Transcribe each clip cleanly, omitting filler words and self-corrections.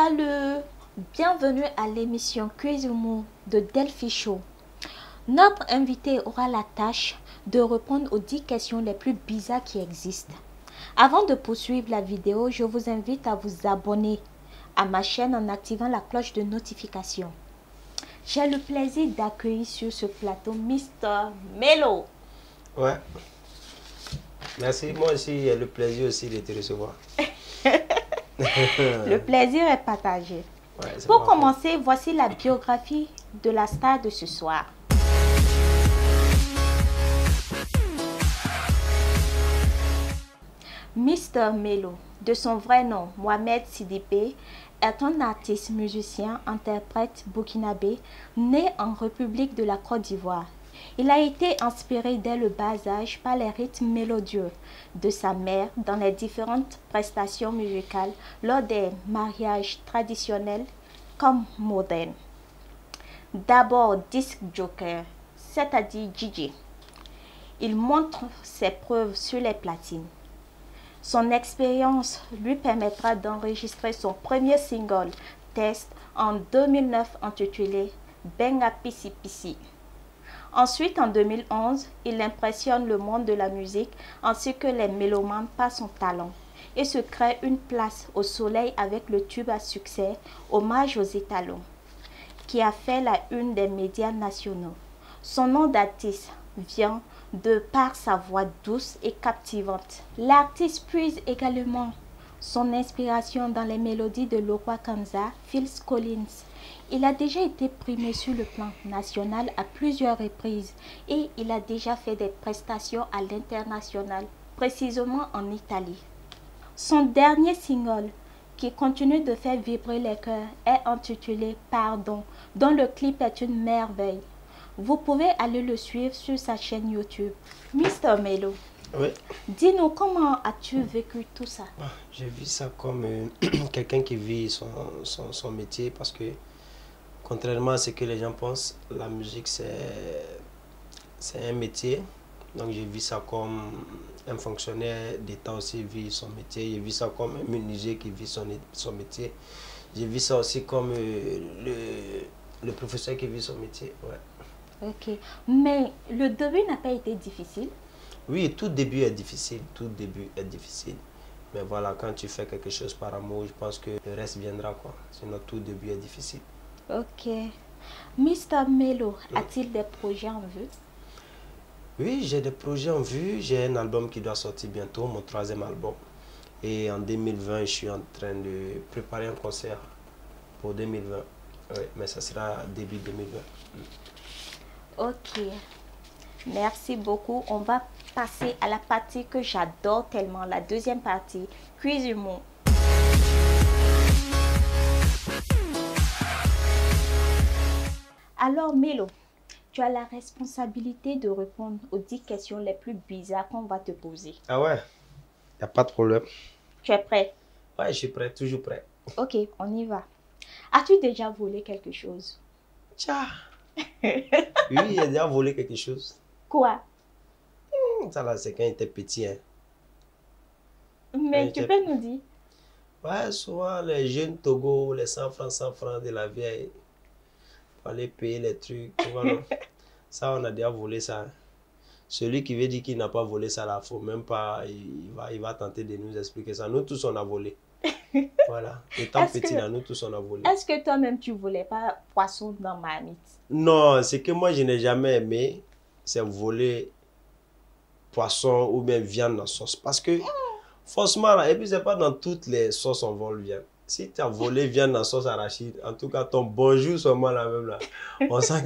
Salut, bienvenue à l'émission Quiz Humour de Delphi Show. Notre invité aura la tâche de répondre aux 10 questions les plus bizarres qui existent. Avant de poursuivre la vidéo, je vous invite à vous abonner à ma chaîne en activant la cloche de notification. J'ai le plaisir d'accueillir sur ce plateau Mr. Melo. Ouais. Merci. Moi aussi, j'ai le plaisir aussi de te recevoir. Le plaisir est partagé. Ouais, Pour commencer, voici la biographie de la star de ce soir. Mr. Melo, de son vrai nom, Mohamed Sidibé, est un artiste, musicien, interprète burkinabé, né en République de la Côte d'Ivoire. Il a été inspiré dès le bas âge par les rythmes mélodieux de sa mère dans les différentes prestations musicales lors des mariages traditionnels comme modernes. D'abord disc joker, c'est-à-dire DJ. Il montre ses preuves sur les platines. Son expérience lui permettra d'enregistrer son premier single, Test, en 2009 intitulé Benga Pisi Pisi. Ensuite, en 2011, il impressionne le monde de la musique ainsi que les mélomanes par son talent et se crée une place au soleil avec le tube à succès Hommage aux étalons, qui a fait la une des médias nationaux. Son nom d'artiste vient de par sa voix douce et captivante. L'artiste puise également son inspiration dans les mélodies de Lokwa Kanza, Phil Collins. Il a déjà été primé sur le plan national à plusieurs reprises et il a déjà fait des prestations à l'international, précisément en Italie. Son dernier single, qui continue de faire vibrer les cœurs, est intitulé Pardon, dont le clip est une merveille. Vous pouvez aller le suivre sur sa chaîne YouTube. Mr. Melo, Oui. dis-nous comment as-tu vécu tout ça? J'ai vu ça comme quelqu'un qui vit son métier parce que, contrairement à ce que les gens pensent, la musique c'est un métier. Donc j'ai vu ça comme un fonctionnaire d'État aussi vit son métier. J'ai vu ça comme un menuisier qui vit son métier. J'ai vu ça aussi comme le professeur qui vit son métier. Ouais. Ok, mais le début n'a pas été difficile? Oui, tout début est difficile, tout début est difficile. Mais voilà, quand tu fais quelque chose par amour, je pense que le reste viendra, quoi. Sinon, tout début est difficile. Ok. Mr. Melo, a-t-il des projets en vue? Oui, j'ai des projets en vue. J'ai un album qui doit sortir bientôt, mon 3e album. Et en 2020, je suis en train de préparer un concert pour 2020. Oui, mais ça sera début 2020. Ok. Merci beaucoup. On va passer à la partie que j'adore tellement, la deuxième partie, Quiz Humour. Alors, Melo, tu as la responsabilité de répondre aux 10 questions les plus bizarres qu'on va te poser. Ah ouais, y a pas de problème. Tu es prêt? Ouais, je suis prêt, toujours prêt. Ok, on y va. As-tu déjà volé quelque chose? Tcha. Oui, j'ai déjà volé quelque chose. Quoi? Ça là, c'est quand il était petit, hein. Mais tu peux nous dire? Ouais, souvent les jeunes Togo, les 100 francs de la vieille, pour aller payer les trucs, tu vois, non? Ça, on a déjà volé ça. Celui qui veut dire qu'il n'a pas volé ça, là, faut même pas, il va tenter de nous expliquer ça. Nous tous, on a volé. Voilà. Étant petit, là, nous tous, on a volé. Est-ce que toi-même, tu volais pas poisson dans marmite? Non, c'est que moi, je n'ai jamais aimé, c'est voler poisson ou bien viande en sauce. Parce que, forcément, là, et puis c'est pas dans toutes les sauces on vole viande. Si tu as volé viande en sauce arachide, en tout cas, ton bonjour seulement là même là, on sent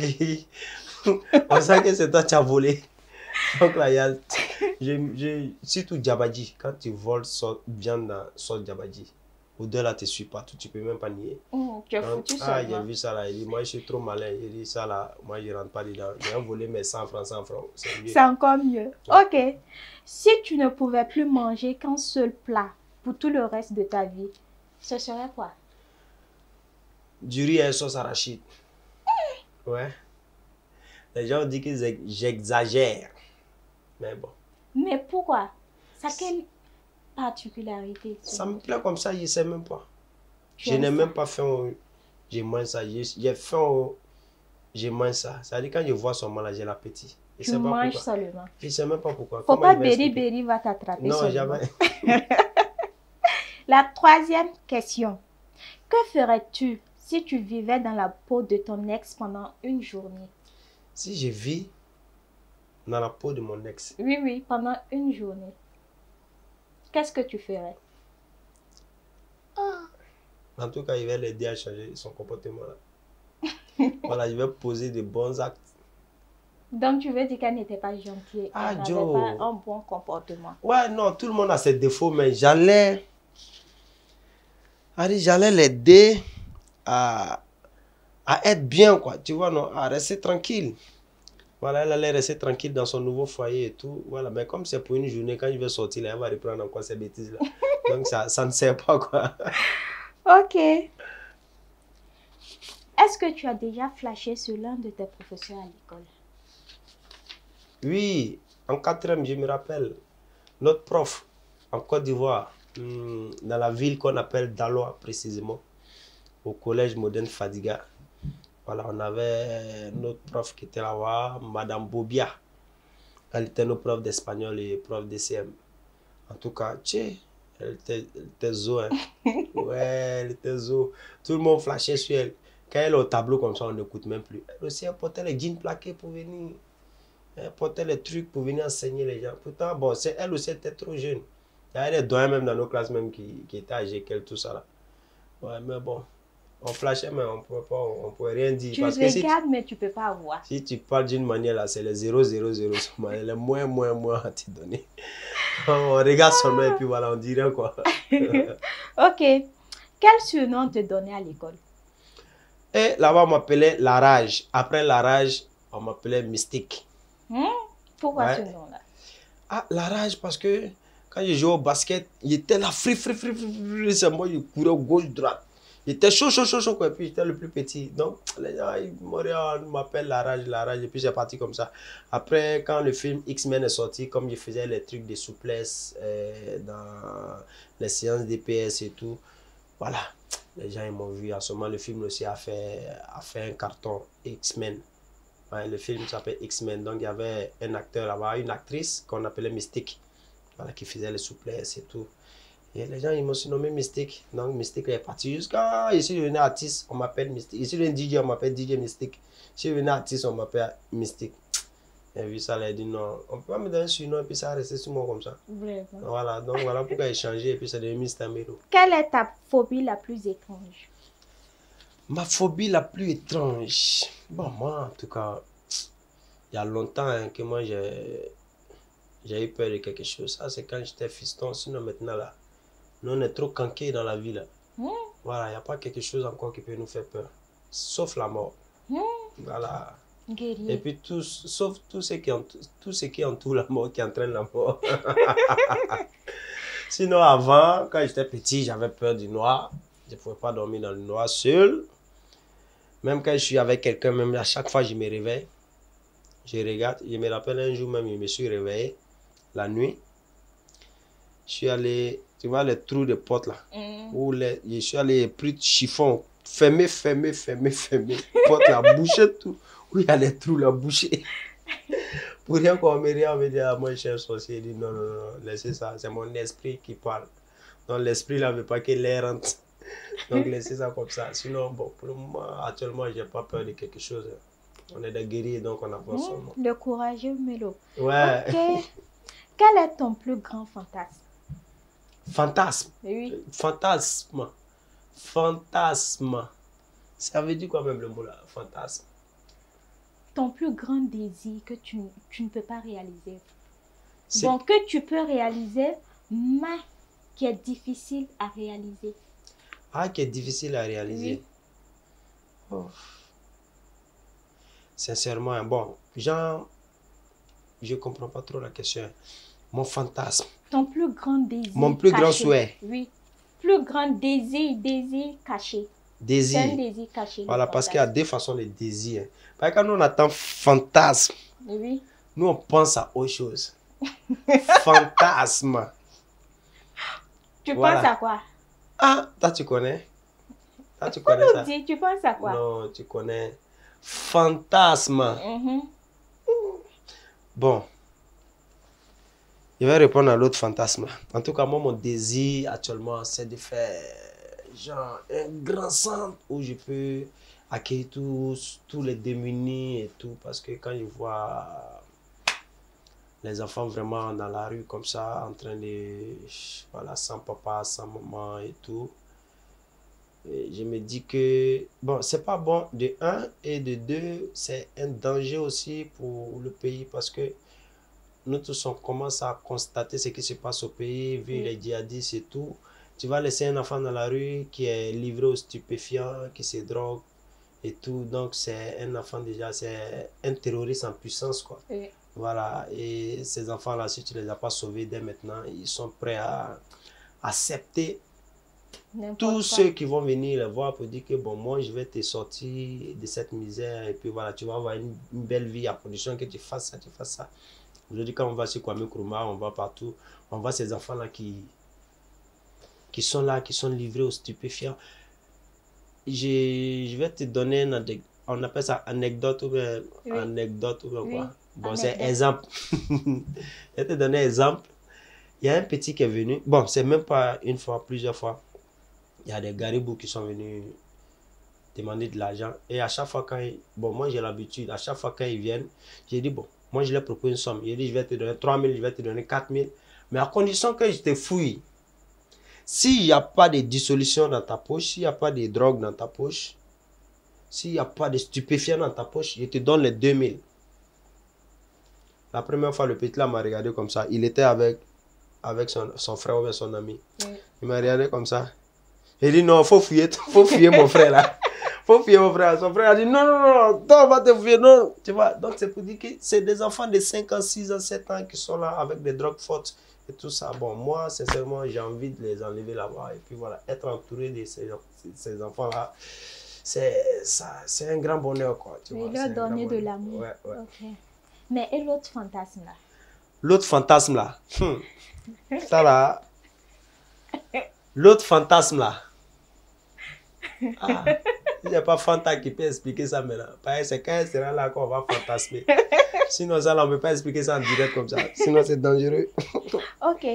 que c'est toi qui as volé. Donc là, surtout Djabadji, quand tu voles viande dans sauce Djabadji, l'odeur là te suit partout, tu peux même pas nier. Tu as foutu Ah, j'ai seulement. vu ça là, il dit, moi je suis trop malin, il dit ça là, moi je rentre pas dedans. J'ai volé mes 100 francs, c'est mieux. C'est encore mieux. Ok. Si tu ne pouvais plus manger qu'un seul plat pour tout le reste de ta vie, ce serait quoi? Du riz et sauce arachide. Ouais. Les gens disent que j'exagère. Mais bon. Mais pourquoi? Ça a quelle particularité? Ça me plaît comme ça, je ne sais même pas. Je n'ai même pas faim, je mange ça. J'ai faim, je mange ça. C'est-à-dire quand je vois seulement là, j'ai l'appétit. Je Tu manges seulement. Je ne sais même pas pourquoi. Faut pas Berry va t'attraper. Non, jamais. La troisième question. Que ferais-tu si tu vivais dans la peau de ton ex pendant une journée? Si je vis dans la peau de mon ex? Oui, pendant une journée. Qu'est-ce que tu ferais? En tout cas, il va l'aider à changer son comportement. Là. Voilà, il va poser de bons actes. Donc, tu veux dire qu'elle n'était pas gentille, elle n'avait pas un bon comportement. Ouais, non, tout le monde a ses défauts, mais j'allais l'aider à être bien, quoi. Tu vois, non, à rester tranquille. Voilà, elle allait rester tranquille dans son nouveau foyer et tout. Voilà, mais comme c'est pour une journée, quand je vais sortir, là, elle va reprendre encore ces bêtises-là. Donc, ça ne sert pas, quoi. Ok. Est-ce que tu as déjà flashé sur l'un de tes professeurs à l'école? Oui, en 4e, je me rappelle, notre prof en Côte d'Ivoire, dans la ville qu'on appelle Daloa précisément, au collège moderne Fadiga. Voilà, on avait notre prof qui était là-bas, Madame Bobia. Elle était notre prof d'espagnol et prof de CM. En tout cas, elle était zo, hein. Ouais, elle était zo. Tout le monde flashait sur elle. Quand elle est au tableau comme ça, on n'écoute même plus. Elle aussi, elle portait les jeans plaqués pour venir. Elle portait les trucs pour venir enseigner les gens. Pourtant, bon, elle aussi était trop jeune. Il y avait des doyens même dans nos classes même qui étaient âgés qu'elle, tout ça là. Ouais, mais bon, on flashait, mais on ne pouvait rien dire. Tu regardes, mais tu ne peux pas avoir. Si tu parles d'une manière là, c'est les 0, 0, 0, les moins à te donner. On regarde seulement et puis voilà, on dirait quoi. Ok. Quel surnom on te donnait à l'école? Et là-bas, on m'appelait La Rage. Après La Rage, on m'appelait Mystique. Pourquoi ce nom-là? Ah, La Rage, parce que quand je jouais au basket, il était là, c'est moi, il courait gauche-droite. Il était chaud, quoi. Et puis j'étais le plus petit. Donc, les gens, ils m'appellent La Rage. Et puis c'est parti comme ça. Après, quand le film X-Men est sorti, comme je faisais les trucs de souplesse dans les séances DPS et tout, voilà. Les gens, ils m'ont vu. À ce moment, le film aussi a fait un carton X-Men. Ouais, le film s'appelle X-Men. Donc, il y avait un acteur là-bas, une actrice qu'on appelait Mystique. Voilà, qui faisait les souplesses et tout. Et les gens, ils m'ont surnommé Mystique. Donc, Mystique est parti jusqu'à... Ici, je devenu artiste, on m'appelle Mystique. Ici, je devenu DJ, on m'appelle DJ Mystique. Si je devenu artiste, on m'appelle Mystique. Et vu ça, elle a dit non, on peut pas me donner un surnom et puis ça a resté sur moi comme ça. Vraiment. Voilà, donc voilà pourquoi j'ai changé et puis c'est devenu Mr. Melo. Quelle est ta phobie la plus étrange? Ma phobie la plus étrange? Bon, moi, en tout cas, il y a longtemps hein, que moi, j'ai eu peur de quelque chose. Ça, c'est quand j'étais fiston. Sinon, maintenant, là, nous, on est trop canqués dans la vie, là. Voilà, il n'y a pas quelque chose encore qui peut nous faire peur. Sauf la mort. Voilà. Guerrier. Et puis, sauf tout ce qui entoure la mort, qui entraîne la mort. Sinon, avant, quand j'étais petit, j'avais peur du noir. Je ne pouvais pas dormir dans le noir seul. Même quand je suis avec quelqu'un, même à chaque fois, je me réveille. Je regarde. Je me rappelle un jour même, je me suis réveillé la nuit. Je suis allé, tu vois les trous de porte là. Où je suis allé pris de chiffon. Fermé. Porte là, bouché tout. Où il y a les trous là, bouché. Pour rien qu'on me regarde, on me dit, ah, moi je suis un sorcier. Il dit, non, laissez ça, c'est mon esprit qui parle. Donc l'esprit là ne veut pas que l'air rentre. Donc laissez ça comme ça. Sinon, bon, pour le moment, actuellement, je n'ai pas peur de quelque chose. On est des guerriers, donc on a peur seulement. Le courageux Melo. Ouais. Ok. Quel est ton plus grand fantasme? Fantasme? Oui. Fantasme. Ça veut dire quoi même le mot là? Fantasme. Ton plus grand désir que tu ne peux pas réaliser. Bon, que tu peux réaliser, mais qui est difficile à réaliser. Ah, qui est difficile à réaliser. Oui. Oh. Sincèrement, bon, genre, je ne comprends pas trop la question. Mon fantasme. Ton plus grand désir. Mon plus caché. Grand souhait. Oui. Plus grand désir caché. Désir. C'est un désir caché. Voilà, parce qu'il y a deux façons de désir. Parce que quand nous on attend fantasme, oui. Nous on pense à autre chose. Fantasme. Tu penses à quoi? Ah, toi tu connais? Toi, tu Faut connais nous ça? dire, tu penses à quoi? Non, tu connais. Fantasme. Mhm. Bon, je vais répondre à l'autre fantasme. En tout cas, moi, mon désir actuellement, c'est de faire genre un grand centre où je peux accueillir tous les démunis et tout. Parce que quand je vois les enfants vraiment dans la rue comme ça, en train de, voilà, sans papa, sans maman et tout, et je me dis que, bon, c'est pas bon de un et de deux, c'est un danger aussi pour le pays parce que nous tous, on commence à constater ce qui se passe au pays, vu les djihadistes et tout. Tu vas laisser un enfant dans la rue qui est livré aux stupéfiants, qui se drogue et tout. Donc, c'est un enfant déjà, c'est un terroriste en puissance, quoi. Oui. Voilà. Et ces enfants-là, si tu ne les as pas sauvés dès maintenant, ils sont prêts à accepter tous ceux qui vont venir les voir pour dire que, bon, moi, je vais te sortir de cette misère. Et puis, voilà, tu vas avoir une belle vie à condition que tu fasses ça, tu fasses ça. Aujourd'hui, quand on va sur Kwame Nkrumah, on va partout, on voit ces enfants-là qui sont là, qui sont livrés aux stupéfiants. Je vais te donner une anecdote, on appelle ça anecdote ou bien anecdote ou bien quoi. Bon, c'est exemple. Je vais te donner un exemple. Il y a un petit qui est venu, bon, c'est même pas une fois, plusieurs fois. Il y a des garibous qui sont venus demander de l'argent. Et à chaque fois quand bon, moi j'ai l'habitude, à chaque fois quand ils viennent, j'ai dit, bon, moi je leur propose une somme. J'ai dit, je vais te donner 3 000, je vais te donner 4 000. Mais à condition que je te fouille. S'il n'y a pas de dissolution dans ta poche, s'il n'y a pas de drogue dans ta poche, s'il n'y a pas de stupéfiants dans ta poche, je te donne les 2 000. La première fois, le petit là m'a regardé comme ça. Il était avec son frère ou son ami. Il m'a regardé comme ça. Il dit, non, faut fouiller mon frère là. Faut fouiller mon frère. Son frère a dit, non, non, non, toi, on va te fouiller, non. Tu vois, donc c'est pour dire que c'est des enfants de 5 ans, 6 ans, 7 ans qui sont là avec des drogues fortes et tout ça. Bon, moi, sincèrement, j'ai envie de les enlever là-bas. Et puis voilà, être entouré de ces enfants-là, c'est un grand bonheur, quoi. Tu vois, leur donner de l'amour. Ouais, ouais. Okay. Mais et l'autre fantasme là? L'autre fantasme là. Ça là. L'autre fantasme là. Ah, il n'y a pas Fanta qui peut expliquer ça maintenant. C'est quand elle sera là qu'on va fantasmer. Sinon, ça, là, on ne peut pas expliquer ça en direct comme ça. Sinon, c'est dangereux. Ok.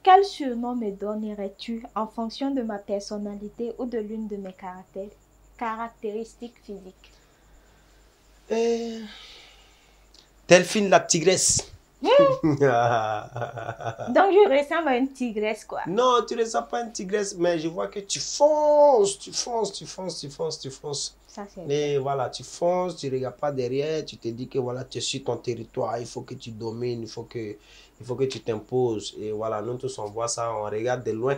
Quel surnom me donnerais-tu en fonction de ma personnalité ou de l'une de mes caractéristiques physiques? Delphine la tigresse. Donc, je ressemble à une tigresse, quoi. Non, tu ne ressembles pas à une tigresse, mais je vois que tu fonces, tu fonces, tu fonces, tu fonces, tu fonces. Ça, c'est mais voilà, tu fonces, tu ne regardes pas derrière, tu te dis que voilà, tu es sur ton territoire, il faut que tu domines, il faut que tu t'imposes. Et voilà, nous tous, on voit ça, on regarde de loin,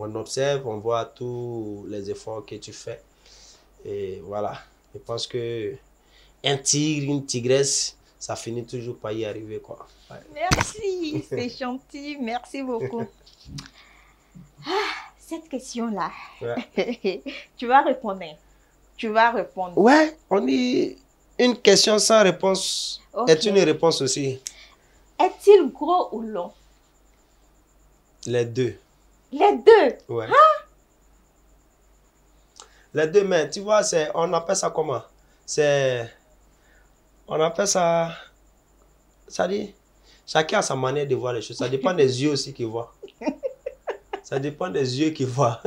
on observe, on voit tous les efforts que tu fais. Et voilà, je pense que un tigre, une tigresse, ça finit toujours par y arriver, quoi. Ouais. Merci, c'est gentil, merci beaucoup. Cette question-là, ouais. Tu vas répondre. Tu vas répondre. Ouais, on dit une question sans réponse est une réponse aussi. Est-il gros ou long? Les deux. Les deux? Ouais. Les deux, mais tu vois, on appelle ça comment? On appelle ça... Ça dit, chacun a sa manière de voir les choses. Ça dépend des yeux aussi qu'ils voient. Ça dépend des yeux qu'ils voient.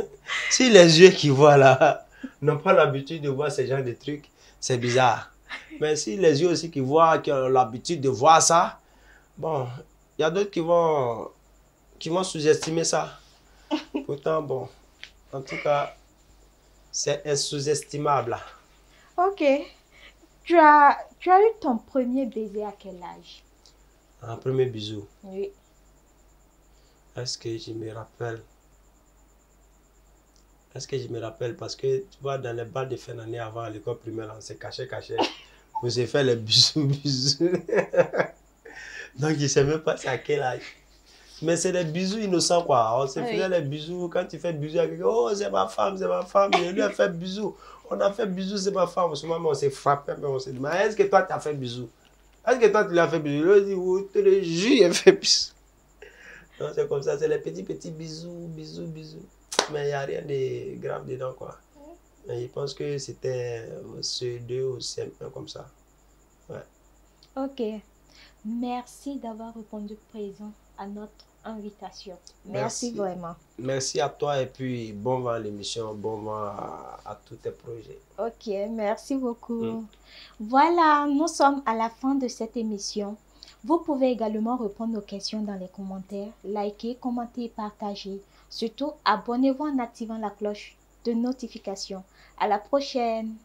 Si les yeux qui voient là n'ont pas l'habitude de voir ce genre de trucs, c'est bizarre. Mais si les yeux aussi qui voient, qui ont l'habitude de voir ça, bon, il y a d'autres qui vont sous-estimer ça. Pourtant, bon, en tout cas, c'est sous-estimable. Ok. Tu as eu ton premier baiser à quel âge? Un premier bisou. Oui. Est-ce que je me rappelle? Est-ce que je me rappelle? Parce que, tu vois, dans les balles de fin d'année avant, à l'école primaire, on s'est caché. On s'est fait les bisous. Donc, je ne sais même pas c'est à quel âge. Mais c'est des bisous innocents, quoi. On se faisait les bisous. Quand tu fais bisous à quelqu'un, oh, c'est ma femme. Et lui a fait bisous. On a fait bisous, c'est ma femme. On s'est frappé, mais on s'est dit, mais est-ce que toi, tu as fait bisous? Est-ce que toi, tu l'as fait bisous? Il a dit, oui, tu le jure, il a fait bisous. Donc, c'est comme ça, c'est les petits bisous. Mais il n'y a rien de grave dedans, quoi. Et je pense que c'était CE2 ou CM1 comme ça. Ouais. Ok. Merci d'avoir répondu présent à notre invitation. Merci Merci. vraiment. Merci à toi et puis bon vent à l'émission, bon vent à tous tes projets. Ok, merci Mm. beaucoup. Voilà, nous sommes à la fin de cette émission. Vous pouvez également répondre aux questions dans les commentaires, liker, commenter et partager. Surtout, abonnez-vous en activant la cloche de notification. À la prochaine!